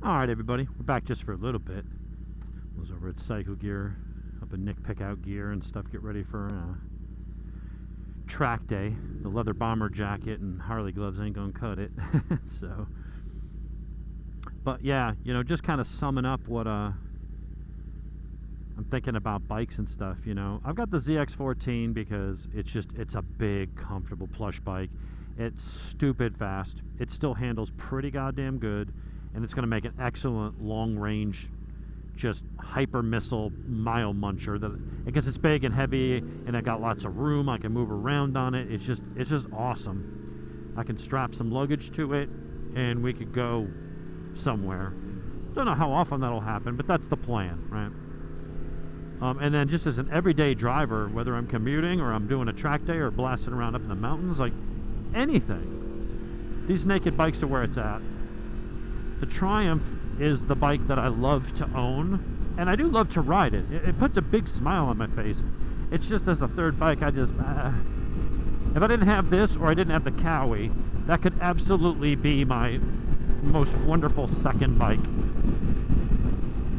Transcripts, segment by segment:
Alright everybody, we're back just for a little bit. Was over at Psycho Gear, helping Nick pick out gear and stuff, get ready for track day. The leather bomber jacket and Harley gloves ain't gonna cut it. So, but yeah, you know, just kind of summing up what I'm thinking about bikes and stuff. You know, I've got the ZX14 because it's a big, comfortable plush bike. It's stupid fast. It still handles pretty goddamn good, and it's going to make an excellent long-range, just hyper missile mile muncher. Because it's big and heavy, and I got lots of room. I can move around on it. It's just awesome. I can strap some luggage to it, and we could go somewhere. Don't know how often that'll happen, but that's the plan, right? And then just as an everyday driver, whether I'm commuting or I'm doing a track day or blasting around up in the mountains, like anything, these naked bikes are where it's at. The Triumph is the bike that I love to own, and I do love to ride it. It puts a big smile on my face. It's just as a third bike, I just if I didn't have this or I didn't have the Cowie, that could absolutely be my most wonderful second bike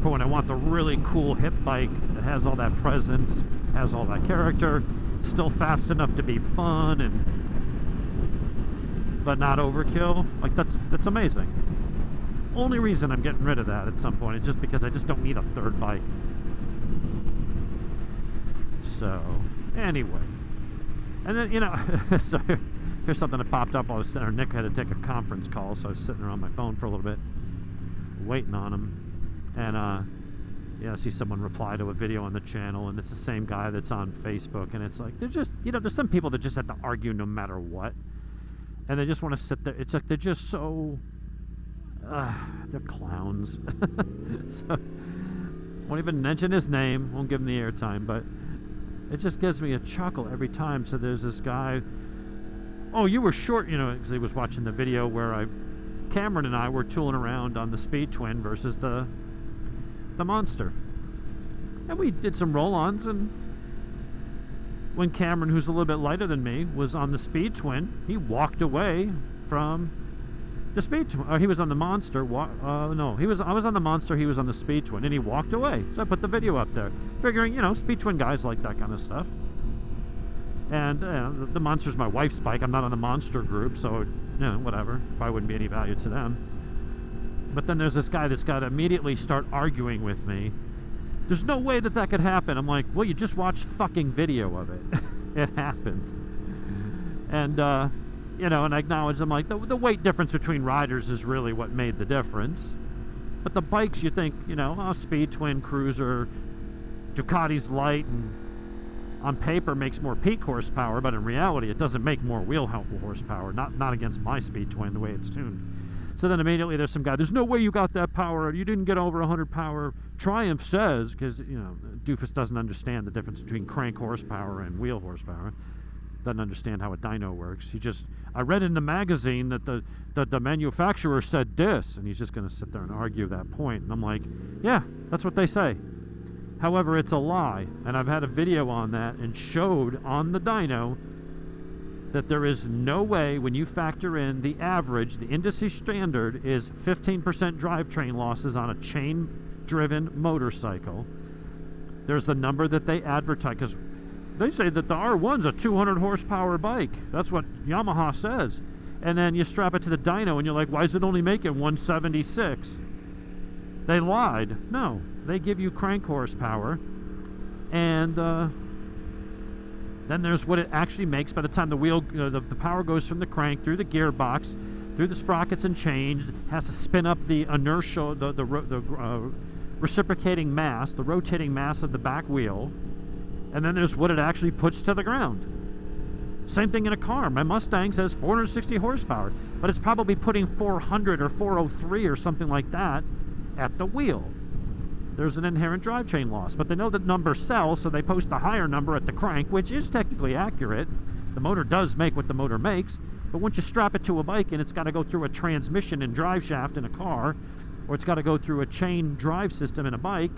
for when I want the really cool hip bike that has all that presence, has all that character, still fast enough to be fun but not overkill. Like that's amazing. Only reason I'm getting rid of that at some point is just because I just don't need a third bike. So anyway, and then, you know, so here's something that popped up while I was sitting there. Nick had to take a conference call, so I was sitting there on my phone for a little bit waiting on him, and yeah, I see someone reply to a video on the channel, and it's the same guy that's on Facebook, and it's like, they're just, you know, there's some people that just have to argue no matter what, and they just want to sit there. It's like they're just so they're clowns. So won't even mention his name, won't give him the airtime, but it just gives me a chuckle every time. So there's this guy, oh, you were short, you know, because he was watching the video where Cameron and I were tooling around on the Speed Twin versus the Monster, and we did some roll-ons, and when Cameron, who's a little bit lighter than me, was on the Speed Twin, he walked away from the Speed Twin. He was on the Monster. No, I was on the Monster. He was on the Speed Twin, and he walked away. So I put the video up there, figuring, you know, Speed Twin guys like that kind of stuff. And the Monster's my wife's bike. I'm not on the Monster group, so, you know, whatever. Probably wouldn't be any value to them. But then there's this guy that's got to immediately start arguing with me. There's no way that could happen. I'm like, well, you just watched fucking video of it. It happened. And, you know, and I acknowledge, I'm like, the weight difference between riders is really what made the difference. But the bikes, you think, you know, Speed Twin, Cruiser, Ducati's light, and on paper makes more peak horsepower, but in reality it doesn't make more wheel horsepower, not against my Speed Twin, the way it's tuned. So then immediately there's some guy, there's no way you got that power, you didn't get over 100 power. Triumph says, because, you know, doofus doesn't understand the difference between crank horsepower and wheel horsepower, doesn't understand how a dyno works. I read in the magazine that the manufacturer said this, and he's just going to sit there and argue that point. And I'm like, yeah, that's what they say. However, it's a lie, and I've had a video on that and showed on the dyno that there is no way, when you factor in the average, the industry standard is 15% drivetrain losses on a chain-driven motorcycle. There's the number that they advertise, because they say that the R1's a 200 horsepower bike. That's what Yamaha says. And then you strap it to the dyno, and you're like, why is it only making 176? They lied. No, they give you crank horsepower, and then there's what it actually makes by the time the wheel, the power goes from the crank through the gearbox, through the sprockets and chains, has to spin up the inertial, the reciprocating mass, the rotating mass of the back wheel, and then there's what it actually puts to the ground. Same thing in a car. My Mustang says 460 horsepower, but it's probably putting 400 or 403 or something like that at the wheel. There's an inherent drivetrain loss, but they know that numbers sell, so they post the higher number at the crank, which is technically accurate. The motor does make what the motor makes, but once you strap it to a bike and it's got to go through a transmission and drive shaft in a car, or it's got to go through a chain drive system in a bike,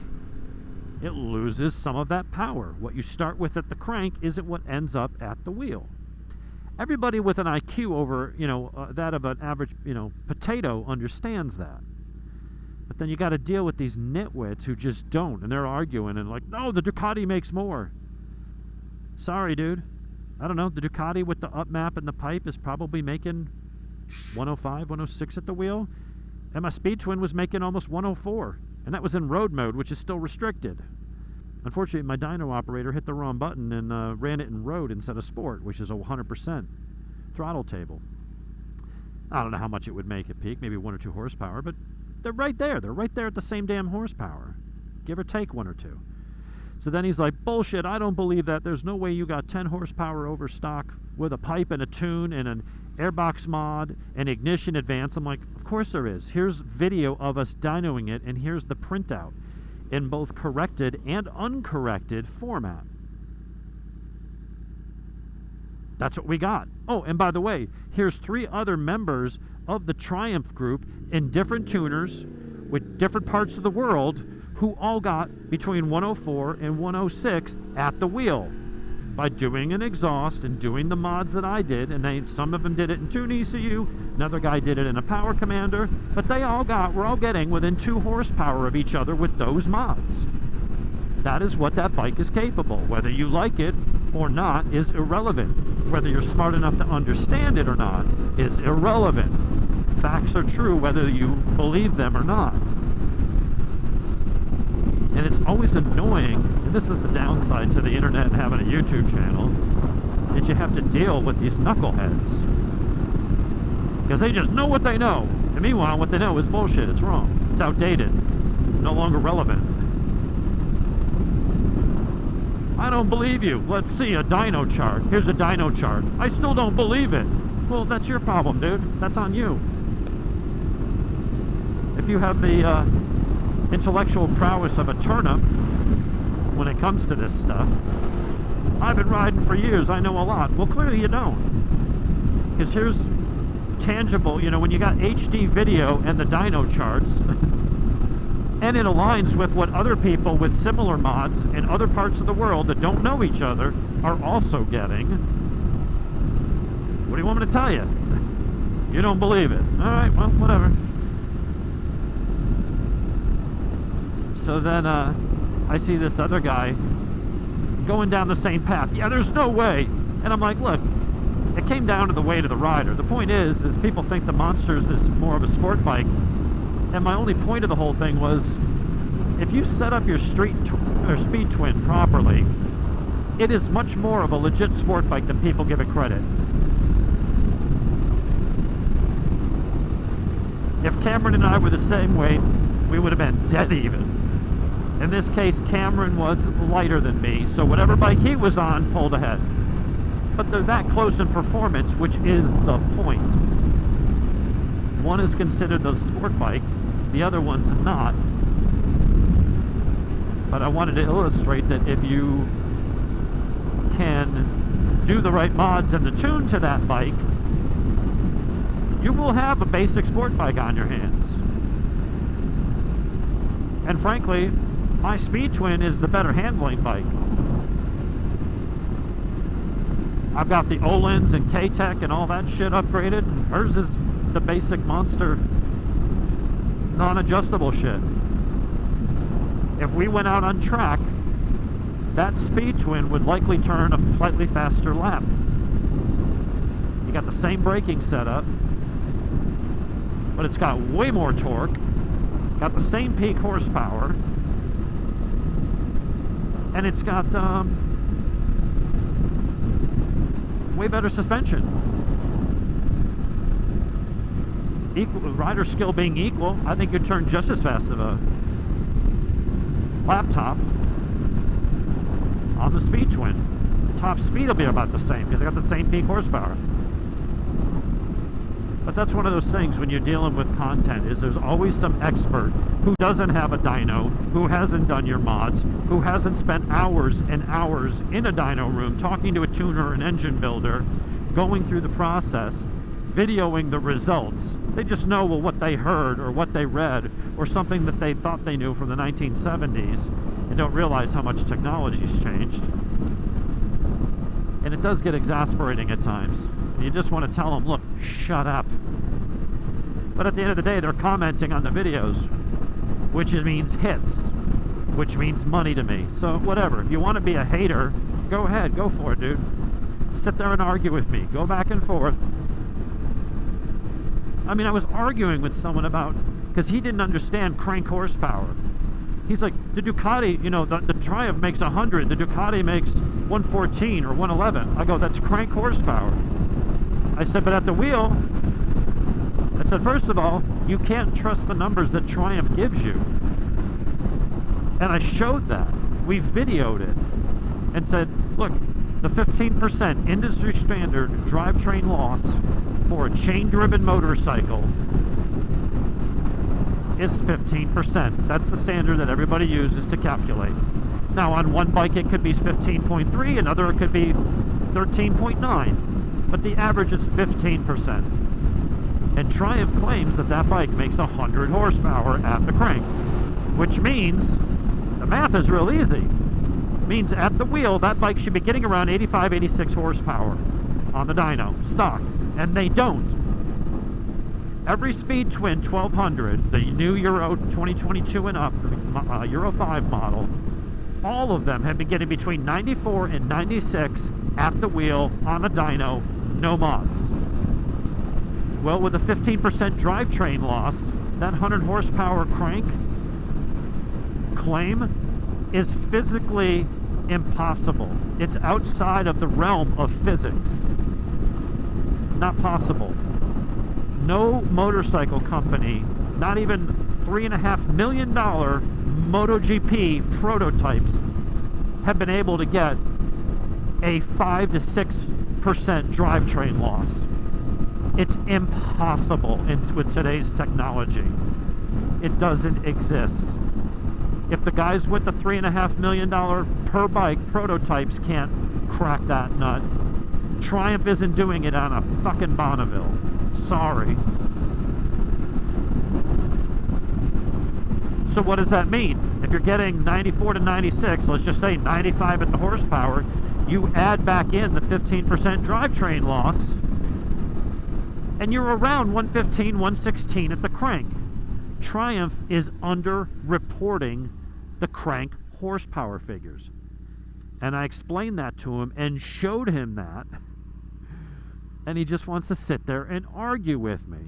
it loses some of that power. What you start with at the crank isn't what ends up at the wheel. Everybody with an IQ over, that of an average, potato understands that. But then you got to deal with these nitwits who just don't, and they're arguing and like, no, the Ducati makes more. Sorry, dude. I don't know. The Ducati with the up map and the pipe is probably making 105, 106 at the wheel. And my Speed Twin was making almost 104. And that was in road mode, which is still restricted. Unfortunately, my dyno operator hit the wrong button and ran it in road instead of sport, which is a 100% throttle table. I don't know how much it would make at peak, maybe 1 or 2 horsepower, but they're right there. They're right there at the same damn horsepower, give or take 1 or 2. So then he's like, bullshit, I don't believe that. There's no way you got 10 horsepower over stock with a pipe and a tune and an airbox mod and ignition advance. I'm like, of course there is. Here's video of us dynoing it, and here's the printout in both corrected and uncorrected format. That's what we got. Oh, and by the way, here's 3 other members of the Triumph group in different tuners with different parts of the world who all got between 104 and 106 at the wheel by doing an exhaust and doing the mods that I did. And some of them did it in Tune ECU, another guy did it in a Power Commander, but we're all getting within 2 horsepower of each other with those mods. That is what that bike is capable. Whether you like it or not is irrelevant. Whether you're smart enough to understand it or not is irrelevant. Facts are true whether you believe them or not. And it's always annoying, and this is the downside to the internet and having a YouTube channel, is you have to deal with these knuckleheads. Because they just know what they know. And meanwhile, what they know is bullshit. It's wrong. It's outdated. No longer relevant. I don't believe you. Let's see a dyno chart. Here's a dyno chart. I still don't believe it. Well, that's your problem, dude. That's on you. If you have the intellectual prowess of a turnip when it comes to this stuff, I've been riding for years. I know a lot. Well, clearly you don't. Because here's tangible, you know, when you got HD video and the dyno charts, and it aligns with what other people with similar mods in other parts of the world that don't know each other are also getting. What do you want me to tell you? You don't believe it. Alright, well, whatever. So then I see this other guy going down the same path. Yeah, there's no way. And I'm like, look, it came down to the weight of the rider. The point is people think the Monsters is more of a sport bike. And my only point of the whole thing was, if you set up your Speed Twin properly, it is much more of a legit sport bike than people give it credit. If Cameron and I were the same weight, we would have been dead even. In this case, Cameron was lighter than me, so whatever bike he was on pulled ahead. But they're that close in performance, which is the point. One is considered a sport bike, the other one's not. But I wanted to illustrate that if you can do the right mods and the tune to that bike, you will have a basic sport bike on your hands. And frankly, my Speed Twin is the better handling bike. I've got the Öhlins and K-Tech and all that shit upgraded. Hers is the basic Monster non-adjustable shit. If we went out on track, that Speed Twin would likely turn a slightly faster lap. You got the same braking setup, but it's got way more torque, got the same peak horsepower, and it's got way better suspension. Rider skill being equal, I think you'd turn just as fast as a laptop on the Speed Twin. Top speed will be about the same because I got the same peak horsepower. But that's one of those things when you're dealing with content, is there's always some expert who doesn't have a dyno, who hasn't done your mods, who hasn't spent hours and hours in a dyno room talking to a tuner or an engine builder, going through the process, videoing the results. They just know, well, what they heard or what they read or something that they thought they knew from the 1970s and don't realize how much technology's changed. And it does get exasperating at times. You just want to tell them, look, shut up. But at the end of the day, they're commenting on the videos. which means hits, which means money to me. So whatever. If you want to be a hater, go ahead, go for it, dude. Sit there and argue with me. Go back and forth. I mean, I was arguing with someone about, because he didn't understand crank horsepower. He's like, the Ducati, you know, the Triumph makes 100, the Ducati makes 114 or 111. I go, that's crank horsepower. I said, but at the wheel, I said, first of all, you can't trust the numbers that Triumph gives you. And I showed that. We videoed it and said, look, the 15% industry standard drivetrain loss for a chain-driven motorcycle is 15%. That's the standard that everybody uses to calculate. Now, on one bike it could be 15.3, another it could be 13.9, but the average is 15%. And Triumph claims that that bike makes 100 horsepower at the crank, which means, the math is real easy, means at the wheel that bike should be getting around 85, 86 horsepower on the dyno, stock, and they don't. Every Speed Twin 1200, the new Euro 2022 and up, the Euro 5 model, all of them have been getting between 94 and 96 at the wheel on a dyno, no mods. Well, with a 15% drivetrain loss, that 100 horsepower crank claim is physically impossible. It's outside of the realm of physics. Not possible. No motorcycle company, not even $3.5 million MotoGP prototypes, have been able to get a 5 to 6% drivetrain loss. It's impossible with today's technology. It doesn't exist. If the guys with the $3.5 million per bike prototypes can't crack that nut, Triumph isn't doing it on a fucking Bonneville. Sorry. So what does that mean? If you're getting 94 to 96, let's just say 95 at the horsepower, you add back in the 15% drivetrain loss, and you're around 115, 116 at the crank. Triumph is under-reporting the crank horsepower figures. And I explained that to him and showed him that, and he just wants to sit there and argue with me.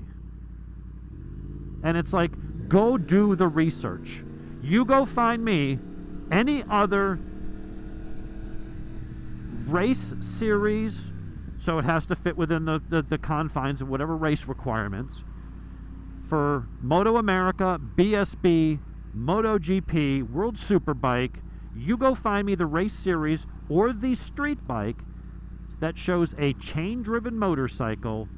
And it's like, go do the research. You go find me any other race series, so it has to fit within the confines of whatever race requirements, for Moto America, BSB, MotoGP, World Superbike. You go find me the race series or the street bike that shows a chain-driven motorcycle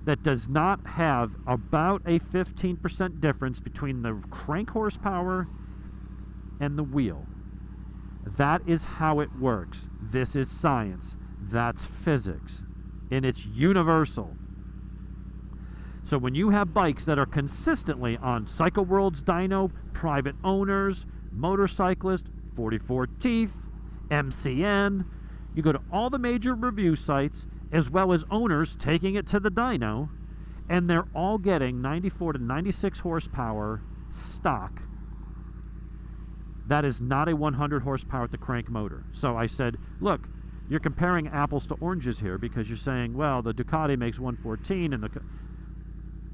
that does not have about a 15% difference between the crank horsepower and the wheel. That is how it works. This is science. That's physics. And it's universal. So when you have bikes that are consistently on Cycle World's dyno, private owners, motorcyclists, 44 Teeth, MCN, you go to all the major review sites, as well as owners taking it to the dyno, and they're all getting 94 to 96 horsepower stock. That is not a 100 horsepower at the crank motor. So I said, look, you're comparing apples to oranges here, because you're saying, well, the Ducati makes 114 and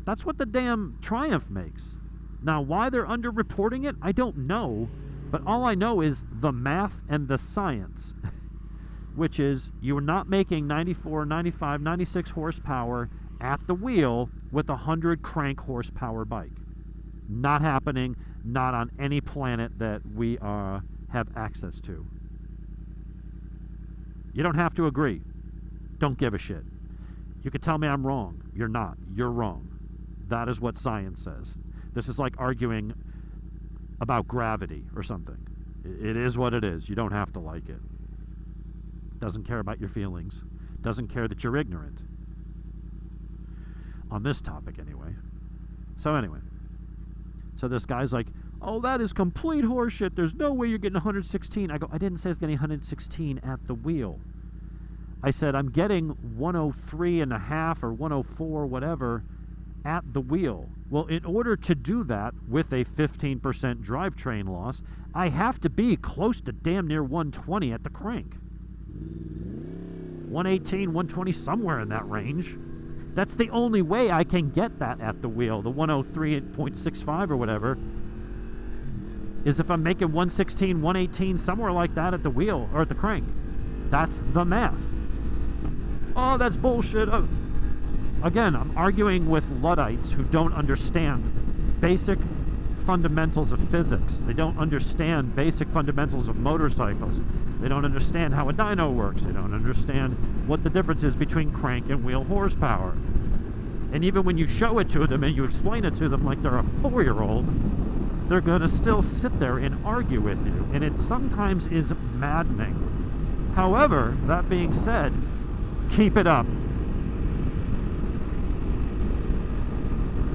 that's what the damn Triumph makes. Now, why they're underreporting it, I don't know, but all I know is the math and the science, which is you're not making 94, 95, 96 horsepower at the wheel with a 100 crank horsepower bike. Not happening, not on any planet that we have access to. You don't have to agree. Don't give a shit. You can tell me I'm wrong. You're not. You're wrong. That is what science says. This is like arguing about gravity or something. It is what it is. You don't have to like it. Doesn't care about your feelings. Doesn't care that you're ignorant. On this topic, anyway. So this guy's like, oh, that is complete horseshit. There's no way you're getting 116. I go, I didn't say I was getting 116 at the wheel. I said, I'm getting 103 and a half or 104, whatever, at the wheel. Well, in order to do that with a 15% drivetrain loss, I have to be close to damn near 120 at the crank. 118, 120, somewhere in that range. That's the only way I can get that at the wheel. The 103.65 or whatever is if I'm making 116, 118, somewhere like that at the wheel or at the crank. That's the math. Oh, that's bullshit. Again, I'm arguing with Luddites who don't understand basic fundamentals of physics. They don't understand basic fundamentals of motorcycles. They don't understand how a dyno works. They don't understand what the difference is between crank and wheel horsepower. And even when you show it to them and you explain it to them like they're a 4-year-old, they're going to still sit there and argue with you. And it sometimes is maddening. However, that being said, keep it up.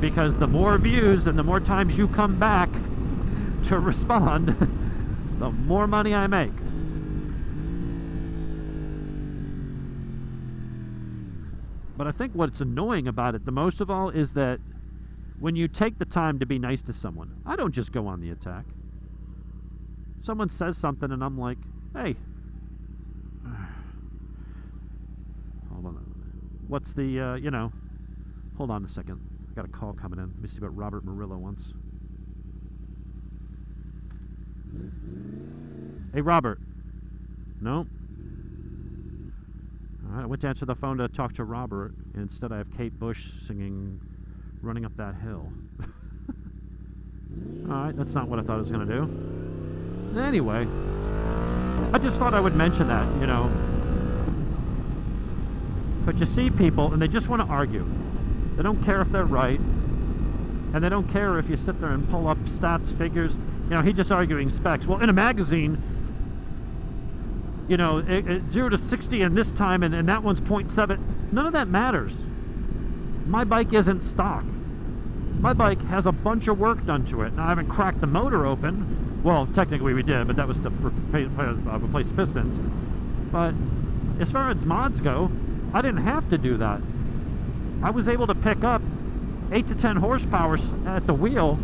Because the more views and the more times you come back to respond, the more money I make. But I think what's annoying about it the most of all is that when you take the time to be nice to someone, I don't just go on the attack. Someone says something and I'm like, hey, hold on. What's the, hold on a second. Got a call coming in. Let me see what Robert Murillo wants. Hey, Robert. No? All right, I went to answer the phone to talk to Robert, and instead I have Kate Bush singing Running Up That Hill. All right, that's not what I thought I was going to do. Anyway, I just thought I would mention that, But you see people, and they just want to argue. They don't care if they're right, and they don't care if you sit there and pull up stats, figures. He's just arguing specs. Well, in a magazine, 0 to 60 in this time, and that one's 0.7. None of that matters. My bike isn't stock. My bike has a bunch of work done to it. Now, I haven't cracked the motor open. Well, technically we did, but that was to replace pistons. But as far as mods go, I didn't have to do that. I was able to pick up 8 to 10 horsepower at the wheel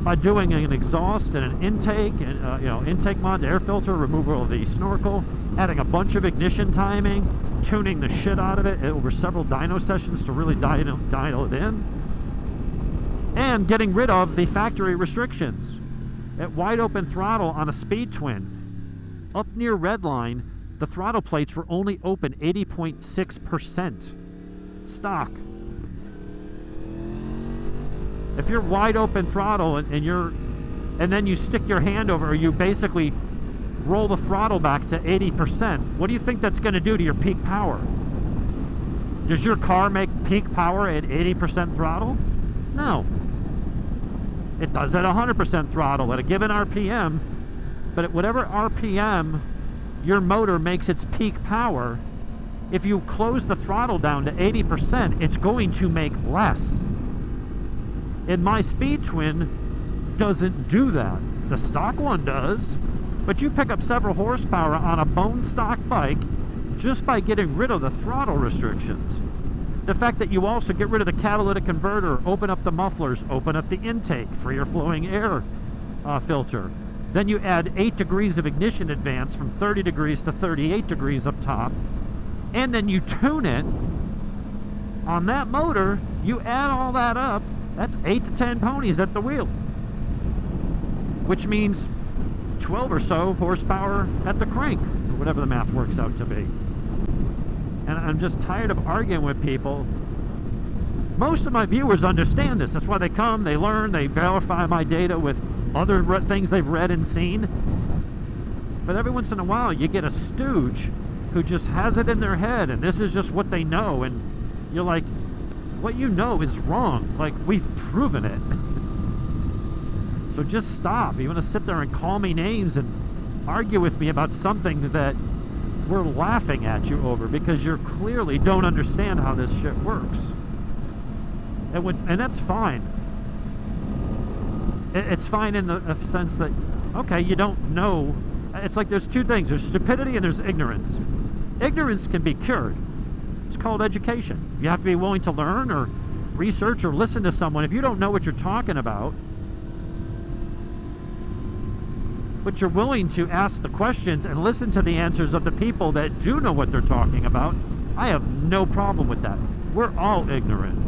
by doing an exhaust and an intake, and intake mods, air filter, removal of the snorkel, adding a bunch of ignition timing, tuning the shit out of it over several dyno sessions to really dial it in, and getting rid of the factory restrictions. At wide open throttle on a Speed Twin, up near Redline, the throttle plates were only open 80.6%. Stock. If you're wide open throttle and then you stick your hand over, or you basically roll the throttle back to 80%, what do you think that's going to do to your peak power? Does your car make peak power at 80% throttle? No. It does at 100% throttle at a given RPM, but at whatever RPM your motor makes its peak power, if you close the throttle down to 80%, it's going to make less. And my Speed Twin doesn't do that. The stock one does, but you pick up several horsepower on a bone stock bike just by getting rid of the throttle restrictions. The fact that you also get rid of the catalytic converter, open up the mufflers, open up the intake for your flowing air filter. Then you add 8 degrees of ignition advance from 30 degrees to 38 degrees up top. And then you tune it on that motor, you add all that up, that's 8 to 10 ponies at the wheel. Which means 12 or so horsepower at the crank, or whatever the math works out to be. And I'm just tired of arguing with people. Most of my viewers understand this. That's why they come, they learn, they verify my data with other things they've read and seen. But every once in a while, you get a stooge who just has it in their head, and this is just what they know, and you're like, what you know is wrong. Like, we've proven it. So just stop. You want to sit there and call me names and argue with me about something that we're laughing at you over because you clearly don't understand how this shit works. And that's fine. It's fine in the sense that, okay, you don't know. It's like there's two things. There's stupidity and there's ignorance. Ignorance can be cured. It's called education. You have to be willing to learn or research or listen to someone. If you don't know what you're talking about, but you're willing to ask the questions and listen to the answers of the people that do know what they're talking about, I have no problem with that. We're all ignorant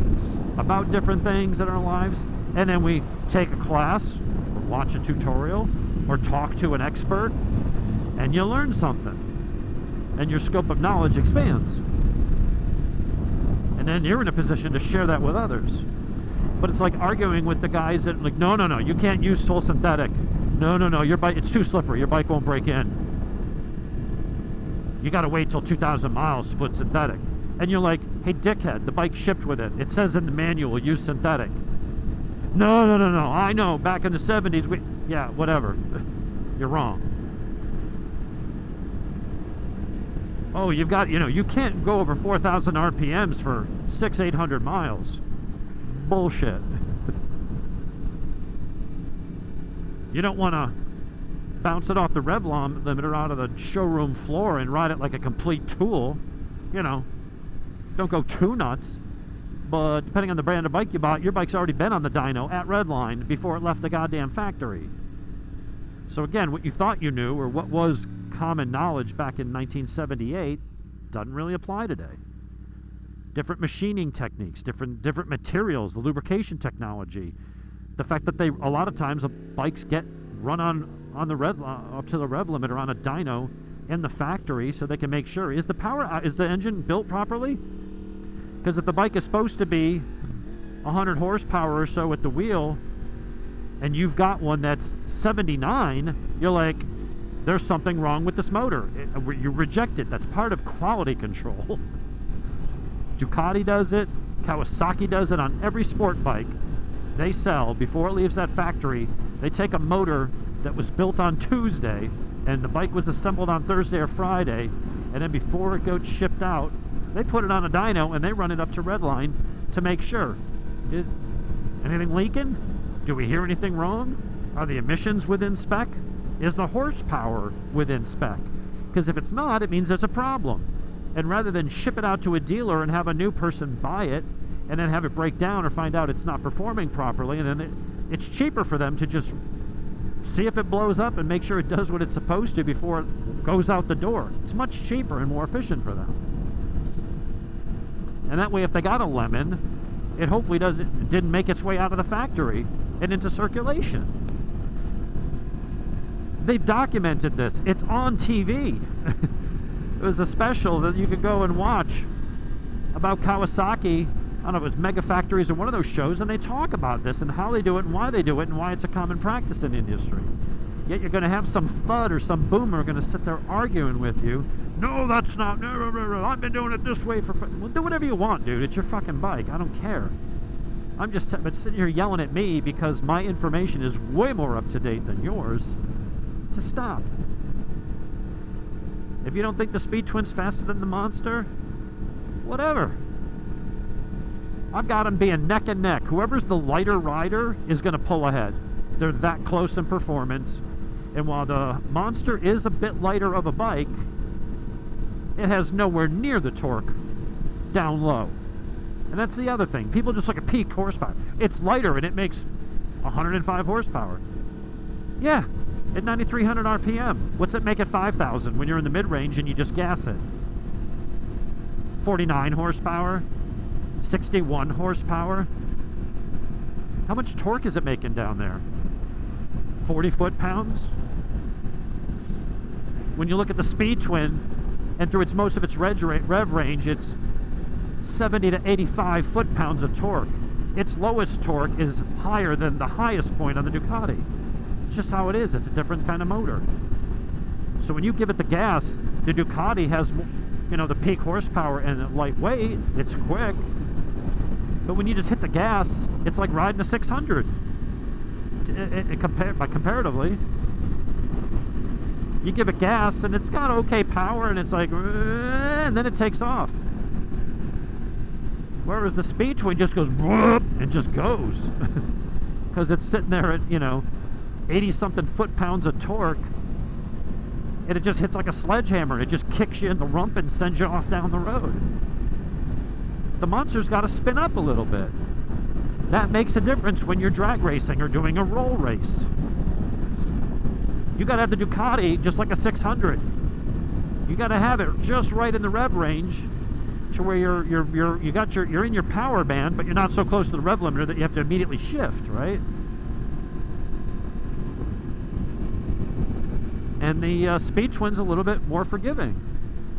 about different things in our lives, and then we take a class, or watch a tutorial, or talk to an expert, and you learn something, and your scope of knowledge expands. And then you're in a position to share that with others. But it's like arguing with the guys that like, no, you can't use full synthetic. No, your bike, it's too slippery. Your bike won't break in. You got to wait till 2,000 miles to put synthetic. And you're like, hey, dickhead, the bike shipped with it. It says in the manual, use synthetic. No. I know. Back in the 70s, yeah, whatever. You're wrong. Oh, you've got, you can't go over 4,000 RPMs for 800 miles. Bullshit. You don't want to bounce it off the rev limiter out of the showroom floor and ride it like a complete tool. Don't go too nuts. But depending on the brand of bike you bought, your bike's already been on the dyno at Redline before it left the goddamn factory. So again, what you thought you knew, or what was common knowledge back in 1978, doesn't really apply today. Different machining techniques, different materials, the lubrication technology, the fact that a lot of times bikes get run on the up to the rev limiter on a dyno in the factory, so they can make sure is the engine built properly? Because if the bike is supposed to be 100 horsepower or so at the wheel, and you've got one that's 79, you're like, there's something wrong with this motor. You reject it. That's part of quality control. Ducati does it. Kawasaki does it on every sport bike they sell. Before it leaves that factory, they take a motor that was built on Tuesday, and the bike was assembled on Thursday or Friday, and then before it goes shipped out, they put it on a dyno and they run it up to Redline to make sure. Anything leaking? Do we hear anything wrong? Are the emissions within spec? Is the horsepower within spec? Because if it's not, it means there's a problem. And rather than ship it out to a dealer and have a new person buy it and then have it break down or find out it's not performing properly, and then it's cheaper for them to just see if it blows up and make sure it does what it's supposed to before it goes out the door. It's much cheaper and more efficient for them. And that way, if they got a lemon, it hopefully didn't make its way out of the factory and into circulation. They've documented this. It's on TV. It was a special that you could go and watch about Kawasaki. I don't know if it's Mega Factories or one of those shows, and they talk about this and how they do it and why they do it and why it's a common practice in the industry. Yet you're going to have some FUD or some boomer going to sit there arguing with you. No, that's not. No, I've been doing it this way for. Well, do whatever you want, dude. It's your fucking bike. I don't care. I'm just sitting here yelling at me because my information is way more up to date than yours. To stop. If you don't think the Speed Twin's faster than the Monster, whatever. I've got them being neck and neck. Whoever's the lighter rider is going to pull ahead. They're that close in performance. And while the Monster is a bit lighter of a bike, it has nowhere near the torque down low. And that's the other thing. People just look at peak horsepower. It's lighter and it makes 105 horsepower. Yeah, at 9,300 RPM. What's it make at 5,000 when you're in the mid-range and you just gas it? 49 horsepower? 61 horsepower? How much torque is it making down there? 40 foot-pounds? When you look at the Speed Twin, and through most of its rev range, it's 70 to 85 foot-pounds of torque. Its lowest torque is higher than the highest point on the Ducati. It's just how it is. It's a different kind of motor. So when you give it the gas, the Ducati has, the peak horsepower and lightweight. It's quick. But when you just hit the gas, it's like riding a 600. Comparatively, you give it gas and it's got okay power and it's like, and then it takes off. Whereas the Speed Twin just goes and just goes because it's sitting there at 80-something foot-pounds of torque, and it just hits like a sledgehammer. It just kicks you in the rump and sends you off down the road. The Monster's got to spin up a little bit. That makes a difference when you're drag racing or doing a roll race. You got to have the Ducati just like a 600. You got to have it just right in the rev range to where you're in your power band, but you're not so close to the rev limiter that you have to immediately shift, right? And the Speed Twin's a little bit more forgiving.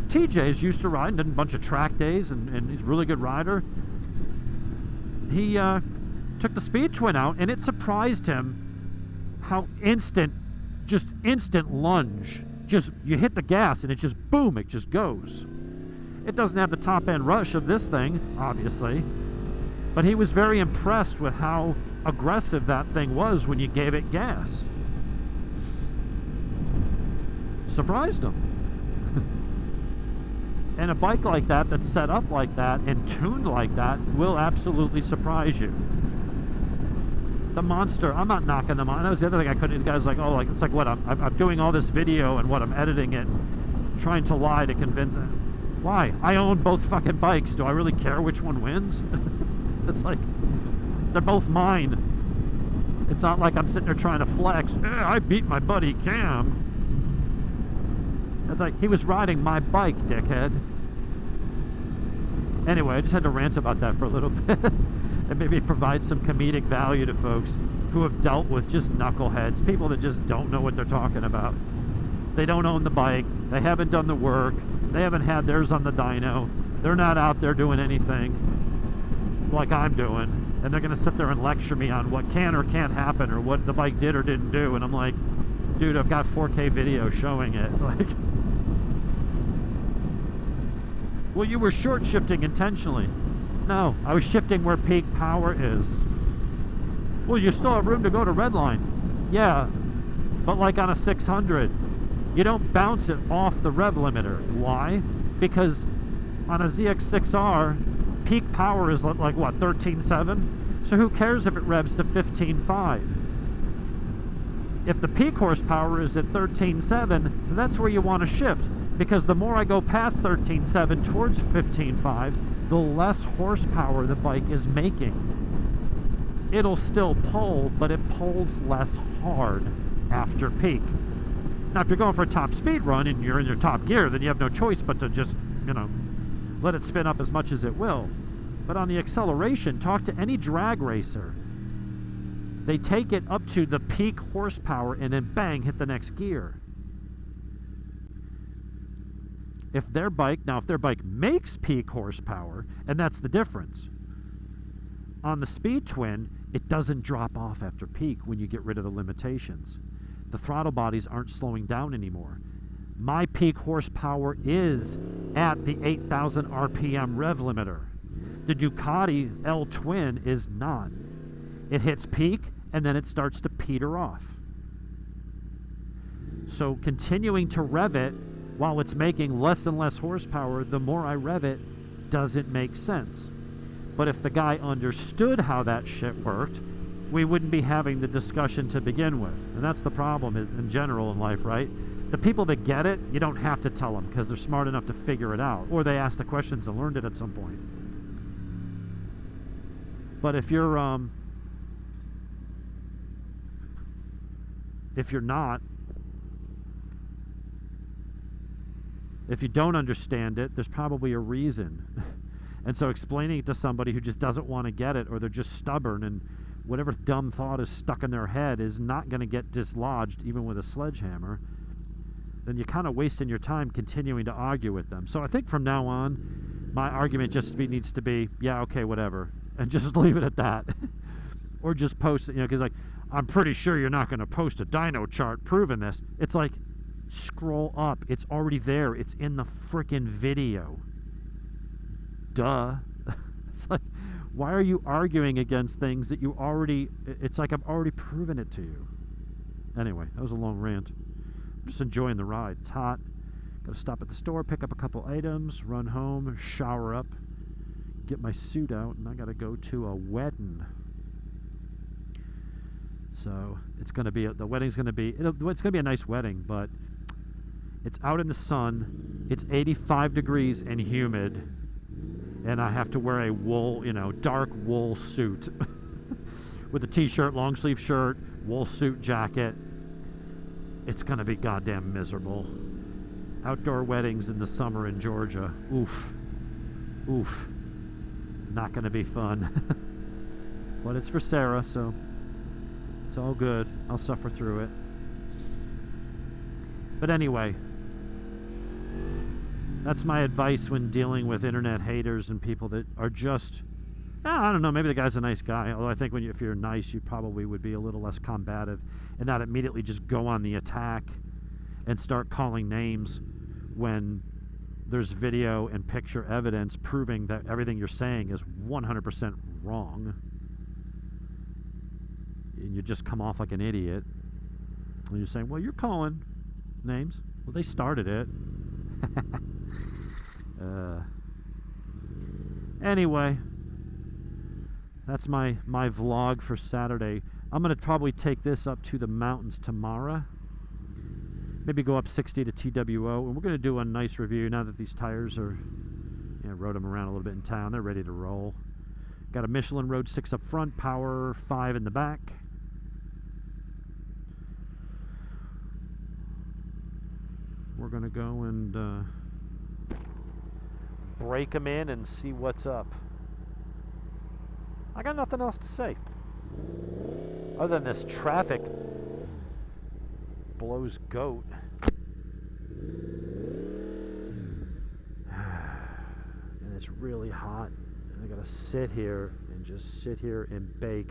TJ's used to ride, did a bunch of track days, and he's a really good rider. He took the Speed Twin out, and it surprised him how instant lunge. Just, you hit the gas, and it just, boom, it just goes. It doesn't have the top-end rush of this thing, obviously, but he was very impressed with how aggressive that thing was when you gave it gas. Surprised him. And a bike like that that's set up like that and tuned like that will absolutely surprise you. The Monster, I'm not knocking them on. That was the other thing I couldn't. The guy's like, oh, like it's like what I'm doing all this video and what I'm editing it, trying to lie to convince it. Why? I own both fucking bikes. Do I really care which one wins? It's like they're both mine. It's not like I'm sitting there trying to flex. I beat my buddy Cam. It's like he was riding my bike, dickhead. Anyway, I just had to rant about that for a little bit. And maybe provide some comedic value to folks who have dealt with just knuckleheads, people that just don't know what they're talking about. They don't own the bike, they haven't done the work, they haven't had theirs on the dyno, they're not out there doing anything like I'm doing, and they're going to sit there and lecture me on what can or can't happen or what the bike did or didn't do, and I'm like, dude, I've got 4K video showing it. Like, well, you were short shifting intentionally. No, I was shifting where peak power is. Well, you still have room to go to redline. Yeah, but like on a 600, you don't bounce it off the rev limiter. Why? Because on a ZX6R, peak power is like what, 13.7? So who cares if it revs to 15.5? If the peak horsepower is at 13.7, that's where you want to shift. Because the more I go past 13.7 towards 15.5, the less horsepower the bike is making. It'll still pull, but it pulls less hard after peak. Now, if you're going for a top speed run and you're in your top gear, then you have no choice but to just, let it spin up as much as it will. But on the acceleration, talk to any drag racer. They take it up to the peak horsepower and then bang, hit the next gear. If their bike makes peak horsepower, and that's the difference. On the Speed Twin, it doesn't drop off after peak when you get rid of the limitations. The throttle bodies aren't slowing down anymore. My peak horsepower is at the 8,000 RPM rev limiter. The Ducati L Twin is not. It hits peak, and then it starts to peter off. So continuing to rev it while it's making less and less horsepower, the more I rev it, doesn't make sense. But if the guy understood how that shit worked, we wouldn't be having the discussion to begin with. And that's the problem in general in life, right? The people that get it, you don't have to tell them because they're smart enough to figure it out. Or they asked the questions and learned it at some point. But if you're not, if you don't understand it, there's probably a reason. And so explaining it to somebody who just doesn't want to get it, or they're just stubborn, and whatever dumb thought is stuck in their head is not going to get dislodged even with a sledgehammer, then you're kind of wasting your time continuing to argue with them. So I think from now on, my argument just needs to be, yeah, okay, whatever, and just leave it at that. Or just post it, because like, I'm pretty sure you're not going to post a dyno chart proving this. It's like, scroll up. It's already there. It's in the frickin' video. Duh. It's like, why are you arguing against things that you already... It's like I've already proven it to you. Anyway, that was a long rant. I'm just enjoying the ride. It's hot. Gotta stop at the store, pick up a couple items, run home, shower up, get my suit out, and I gotta go to a wedding. So it's gonna be the wedding's gonna be it's gonna be a nice wedding, but it's out in the sun. It's 85 degrees and humid, and I have to wear a wool, dark wool suit. with a t-shirt, long sleeve shirt, wool suit jacket. It's gonna be goddamn miserable. Outdoor weddings in the summer in Georgia. Oof. Oof. Not gonna be fun. But it's for Sarah, so it's all good. I'll suffer through it. But anyway, that's my advice when dealing with internet haters and people that are just, I don't know, maybe the guy's a nice guy. Although I think if you're nice, you probably would be a little less combative and not immediately just go on the attack and start calling names when there's video and picture evidence proving that everything you're saying is 100% wrong. And you just come off like an idiot. And you're saying, well, you're calling names. Well, they started it. Anyway, that's my vlog for Saturday. I'm going to probably take this up to the mountains tomorrow. Maybe go up 60 to TWO, and we're going to do a nice review now that these tires are, rode them around a little bit in town. They're ready to roll. Got a Michelin Road 6 up front, Power 5 in the back. We're going to go and break them in and see what's up. I got nothing else to say. Other than this traffic blows goat. And it's really hot. And I gotta sit here and just sit here and bake.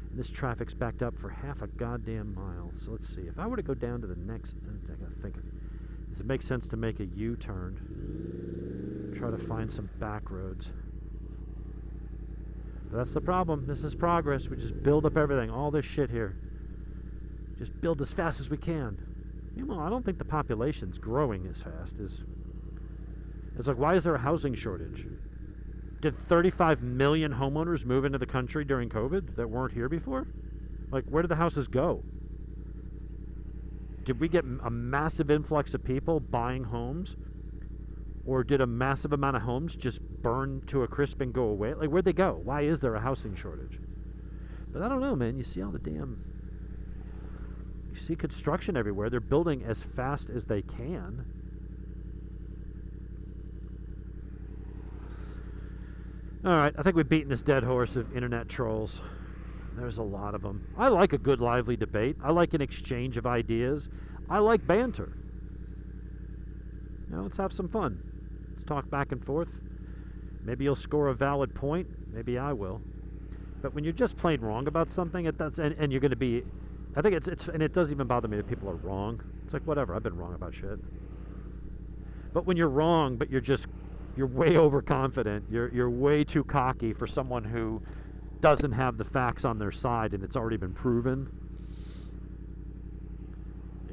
And this traffic's backed up for half a goddamn mile. So let's see. If I were to go down to the next, I gotta think of, does it make sense to make a U-turn? Try to find some back roads. But that's the problem. This is progress. We just build up everything, all this shit here. Just build as fast as we can. Meanwhile, I don't think the population's growing as fast as... It's like, why is there a housing shortage? Did 35 million homeowners move into the country during COVID that weren't here before? Like, where did the houses go? Did we get a massive influx of people buying homes? Or did a massive amount of homes just burn to a crisp and go away? Like, where'd they go? Why is there a housing shortage? But I don't know, man. You see all the damn... You see construction everywhere. They're building as fast as they can. All right, I think we've beaten this dead horse of internet trolls. There's a lot of them. I like a good, lively debate. I like an exchange of ideas. I like banter. Let's have some fun. Let's talk back and forth. Maybe you'll score a valid point. Maybe I will. But when you're just plain wrong about something, and you're going to be... I think it's and it doesn't even bother me that people are wrong. It's like, whatever, I've been wrong about shit. But when you're wrong, but you're way overconfident, you're way too cocky for someone who doesn't have the facts on their side and it's already been proven,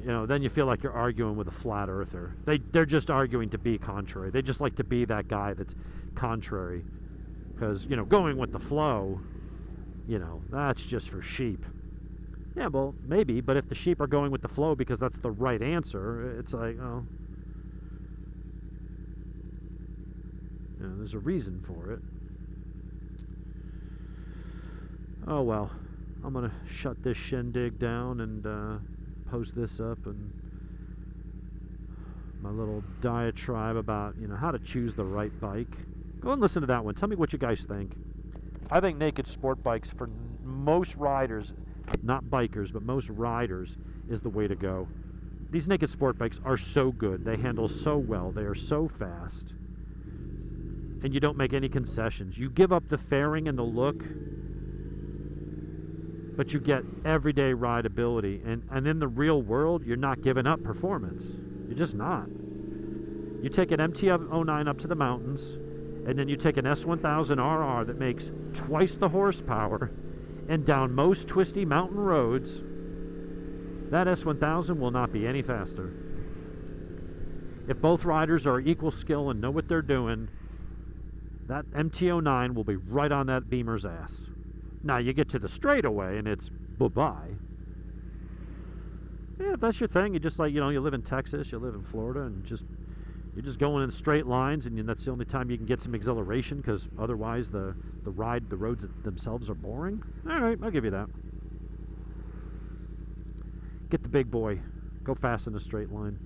then you feel like you're arguing with a flat earther. They're just arguing to be contrary. They just like to be that guy that's contrary. Because, going with the flow, that's just for sheep. Yeah, well, maybe, but if the sheep are going with the flow because that's the right answer, it's like, there's a reason for it. Oh, well, I'm going to shut this shindig down and post this up and my little diatribe about, how to choose the right bike. Go and listen to that one. Tell me what you guys think. I think naked sport bikes for most riders, not bikers, but most riders, is the way to go. These naked sport bikes are so good. They handle so well. They are so fast. And you don't make any concessions. You give up the fairing and the look, but you get everyday rideability. And in the real world, you're not giving up performance. You're just not. You take an MT-09 up to the mountains, and then you take an S1000RR that makes twice the horsepower, and down most twisty mountain roads, that S1000 will not be any faster. If both riders are equal skill and know what they're doing, that MT-09 will be right on that Beamer's ass. Now, you get to the straightaway, and it's bye-bye. Yeah, if that's your thing, you just you live in Texas, you live in Florida, and just You're just going in straight lines, and that's the only time you can get some exhilaration, because otherwise the roads themselves are boring. All right, I'll give you that. Get the big boy. Go fast in a straight line.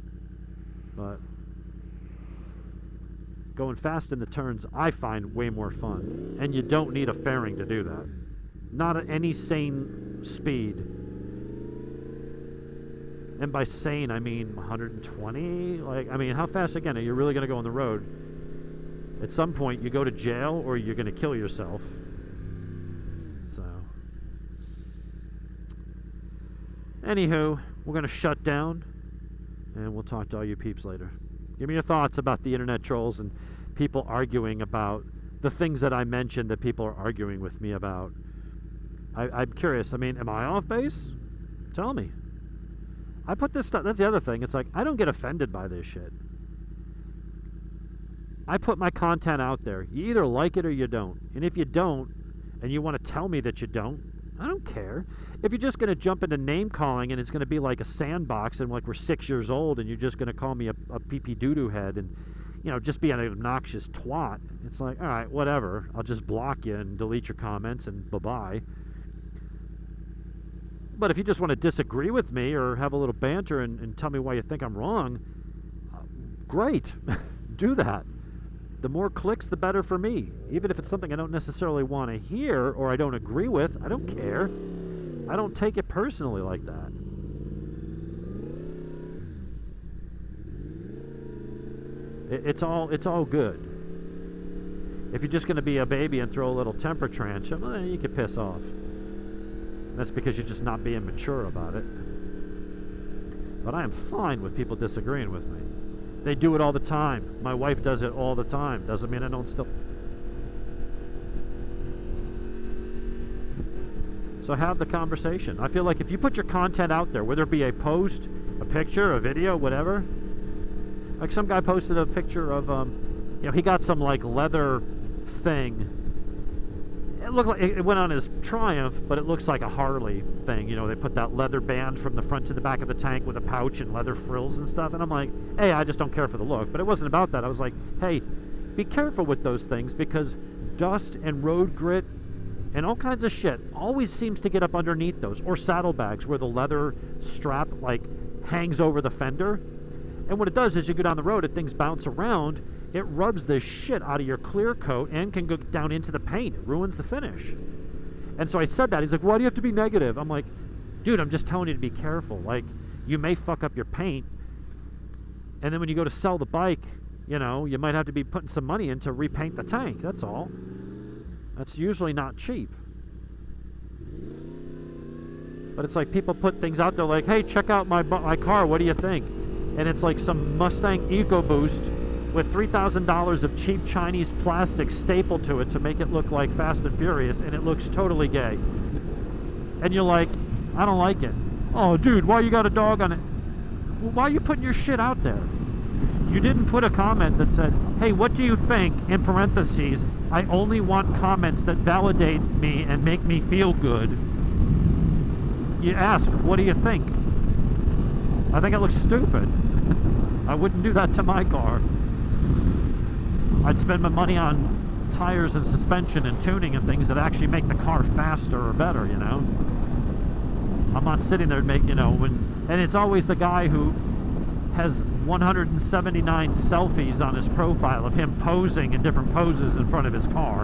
But going fast in the turns, I find way more fun. And you don't need a fairing to do that. Not at any sane speed. And by sane, I mean 120. Like, I mean, how fast, again, are you really going to go on the road? At some point, you go to jail or you're going to kill yourself. So, anywho, we're going to shut down, and we'll talk to all you peeps later. Give me your thoughts about the internet trolls and people arguing about the things that I mentioned that people are arguing with me about. I'm curious. I mean, am I off base? Tell me. I put this stuff, that's the other thing. It's like, I don't get offended by this shit. I put my content out there. You either like it or you don't. And if you don't, and you want to tell me that you don't, I don't care. If you're just going to jump into name calling and it's going to be like a sandbox and like we're 6 years old and you're just going to call me a pee-pee doo-doo head and, you know, just be an obnoxious twat, it's like, all right, whatever. I'll just block you and delete your comments and bye-bye. But if you just want to disagree with me or have a little banter and tell me why you think I'm wrong, great. Do that. The more clicks, the better for me. Even if it's something I don't necessarily want to hear or I don't agree with, I don't care. I don't take it personally like that. It's all good. If you're just going to be a baby and throw a little temper tantrum, well, you can piss off. That's because you're just not being mature about it. But I am fine with people disagreeing with me. They do it all the time. My wife does it all the time. Doesn't mean I don't still. So have the conversation. I feel like if you put your content out there, whether it be a post, a picture, a video, whatever. Like some guy posted a picture of, you know, he got some like leather thing. It looked like it went on his Triumph, but it looks like a Harley thing. You know, they put that leather band from the front to the back of the tank with a pouch and leather frills and stuff. And I'm like, hey, I just don't care for the look. But it wasn't about that. I was like, hey, be careful with those things because dust and road grit and all kinds of shit always seems to get up underneath those. Or saddlebags where the leather strap like hangs over the fender. And what it does is you go down the road and things bounce around. It rubs the shit out of your clear coat and can go down into the paint. It ruins the finish. And so I said that. He's like, why do you have to be negative? I'm like, dude, I'm just telling you to be careful. Like, you may fuck up your paint. And then when you go to sell the bike, you know, you might have to be putting some money in to repaint the tank. That's all. That's usually not cheap. But it's like people put things out there like, hey, check out my car. What do you think? And it's like some Mustang EcoBoost with $3,000 of cheap Chinese plastic stapled to it to make it look like Fast and Furious, and it looks totally gay. And you're like, I don't like it. Oh, dude, why you got a dog on it? Well, why are you putting your shit out there? You didn't put a comment that said, hey, what do you think? In parentheses, I only want comments that validate me and make me feel good. You ask, what do you think? I think it looks stupid. I wouldn't do that to my car. I'd spend my money on tires and suspension and tuning and things that actually make the car faster or better, you know? I'm not sitting there making, you know, and it's always the guy who has 179 selfies on his profile of him posing in different poses in front of his car.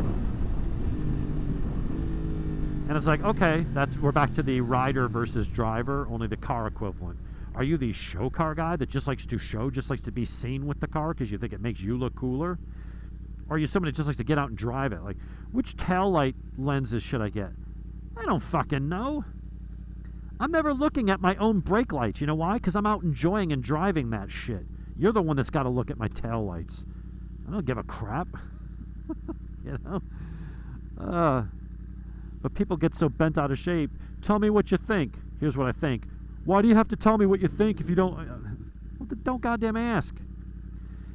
And it's like, okay, we're back to the rider versus driver, only the car equivalent. Are you the show car guy that just likes to show, just likes to be seen with the car because you think it makes you look cooler? Or are you somebody that just likes to get out and drive it? Like, which taillight lenses should I get? I don't fucking know. I'm never looking at my own brake lights. You know why? Because I'm out enjoying and driving that shit. You're the one that's got to look at my taillights. I don't give a crap. You know? But people get so bent out of shape. Tell me what you think. Here's what I think. Why do you have to tell me what you think if you don't... Well, don't goddamn ask.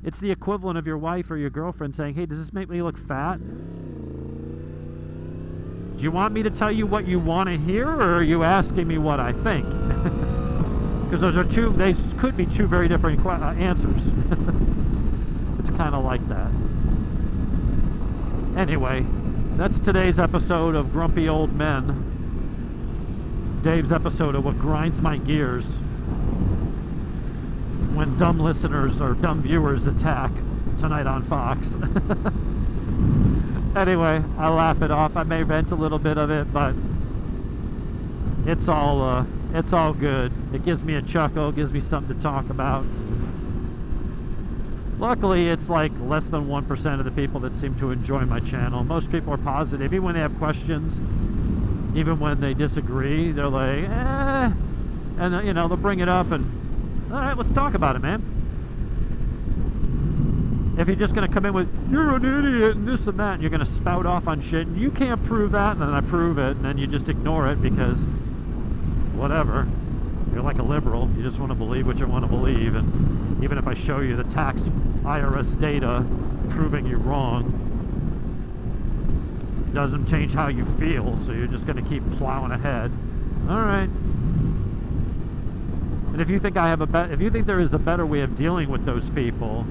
It's the equivalent of your wife or your girlfriend saying, hey, does this make me look fat? Do you want me to tell you what you want to hear, or are you asking me what I think? Because they could be two very different answers. it's kind of like that. Anyway, that's today's episode of Grumpy Old Men. Dave's episode of what grinds my gears when dumb listeners or dumb viewers attack tonight on Fox. Anyway, I laugh it off. I may vent a little bit of it, but it's all good. It gives me a chuckle, gives me something to talk about. Luckily, it's like less than 1% of the people that seem to enjoy my channel. Most people are positive, even when they have questions, even when they disagree, they're like, eh, and you know, they'll bring it up and, all right, let's talk about it, man. If you're just going to come in with, you're an idiot and this and that, and you're going to spout off on shit, and you can't prove that, and then I prove it, and then you just ignore it because whatever. You're like a liberal. You just want to believe what you want to believe, and even if I show you the tax IRS data proving you wrong, doesn't change how you feel, so you're just going to keep plowing ahead. All right. And if you think if you think there is a better way of dealing with those people,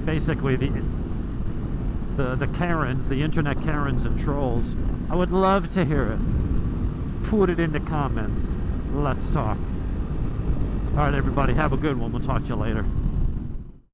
basically the Karens, the internet Karens and trolls, I would love to hear it. Put it in the comments. Let's talk. All right, everybody, have a good one. We'll talk to you later.